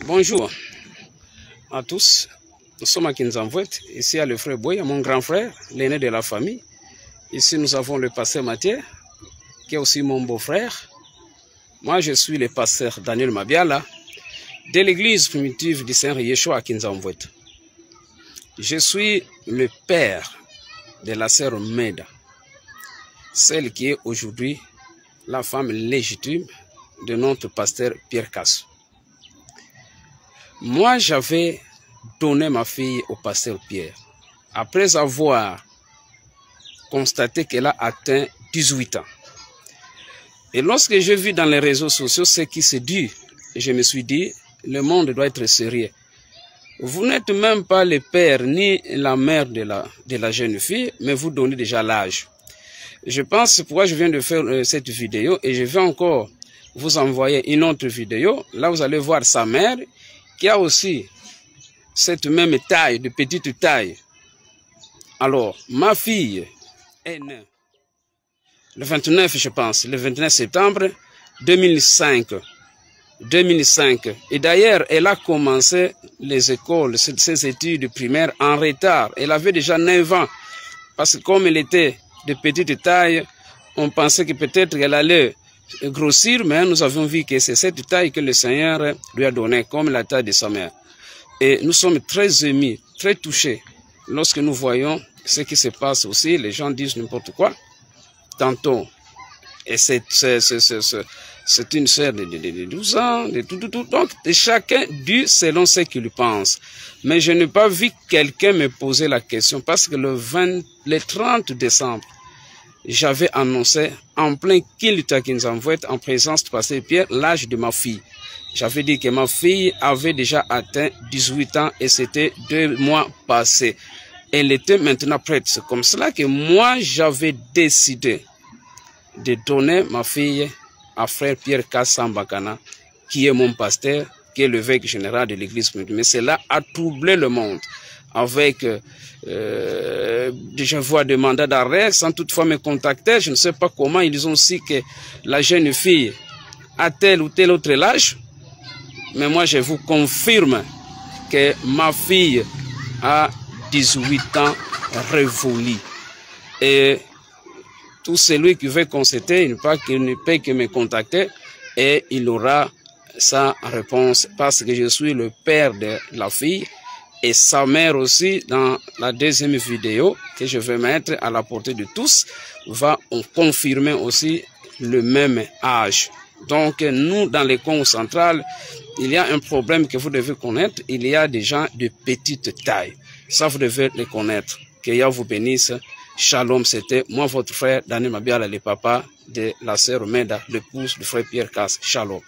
Bonjour à tous. Nous sommes à Kinzamvouet. Ici, il y a le frère Boy, mon grand frère, l'aîné de la famille. Ici, nous avons le pasteur Mathieu, qui est aussi mon beau-frère. Moi, je suis le pasteur Daniel Mabiala, de l'église primitive du Seigneur Yeshua à Kinzamvouet. Je suis le père de la sœur Meda, celle qui est aujourd'hui la femme légitime de notre pasteur Pierre Cassou. Moi, j'avais donné ma fille au pasteur Pierre, après avoir constaté qu'elle a atteint 18 ans. Et lorsque j'ai vu dans les réseaux sociaux ce qui se dit, je me suis dit, le monde doit être sérieux. Vous n'êtes même pas le père ni la mère de la jeune fille, mais vous donnez déjà l'âge. Je pense pourquoi je viens de faire cette vidéo et je vais encore vous envoyer une autre vidéo. Là, vous allez voir sa mère qui a aussi cette même taille, de petite taille. Alors, ma fille est née le 29, je pense, le 29 septembre 2005. Et d'ailleurs, elle a commencé les écoles, ses études primaires en retard. Elle avait déjà 9 ans. Parce que comme elle était de petite taille, on pensait que peut-être qu'elle allait grossir, mais nous avons vu que c'est cette taille que le Seigneur lui a donnée, comme la taille de sa mère. Et nous sommes très émus, très touchés, lorsque nous voyons ce qui se passe aussi. Les gens disent n'importe quoi. Tantôt, et c'est une sœur de 12 ans, de tout. Donc, chacun dit selon ce qu'il pense. Mais je n'ai pas vu quelqu'un me poser la question parce que le 30 décembre, j'avais annoncé en plein culte à Kinzamvouet, en présence du pasteur Pierre, l'âge de ma fille. J'avais dit que ma fille avait déjà atteint 18 ans et c'était 2 mois passés. Elle était maintenant prête. C'est comme cela que moi, j'avais décidé de donner ma fille à frère Pierre Kassambakana, qui est mon pasteur, qui est l'évêque général de l'église. Mais cela a troublé le monde avec je vois des mandats d'arrêt sans toutefois me contacter. Je ne sais pas comment ils ont su que la jeune fille a tel ou tel autre âge. Mais moi, je vous confirme que ma fille a 18 ans révolus. Et tout celui qui veut constater, il ne peut que me contacter et il aura sa réponse parce que je suis le père de la fille et sa mère aussi. Dans la deuxième vidéo que je vais mettre à la portée de tous va confirmer aussi le même âge. Donc nous, dans les Congo central, il y a un problème que vous devez connaître. Il y a des gens de petite taille. Ça, vous devez le connaître. Que Yah vous bénisse. Shalom, c'était moi, votre frère Daniel Mabiala, le papa de la sœur Meda, l'épouse du frère Pierre Cassou. Shalom.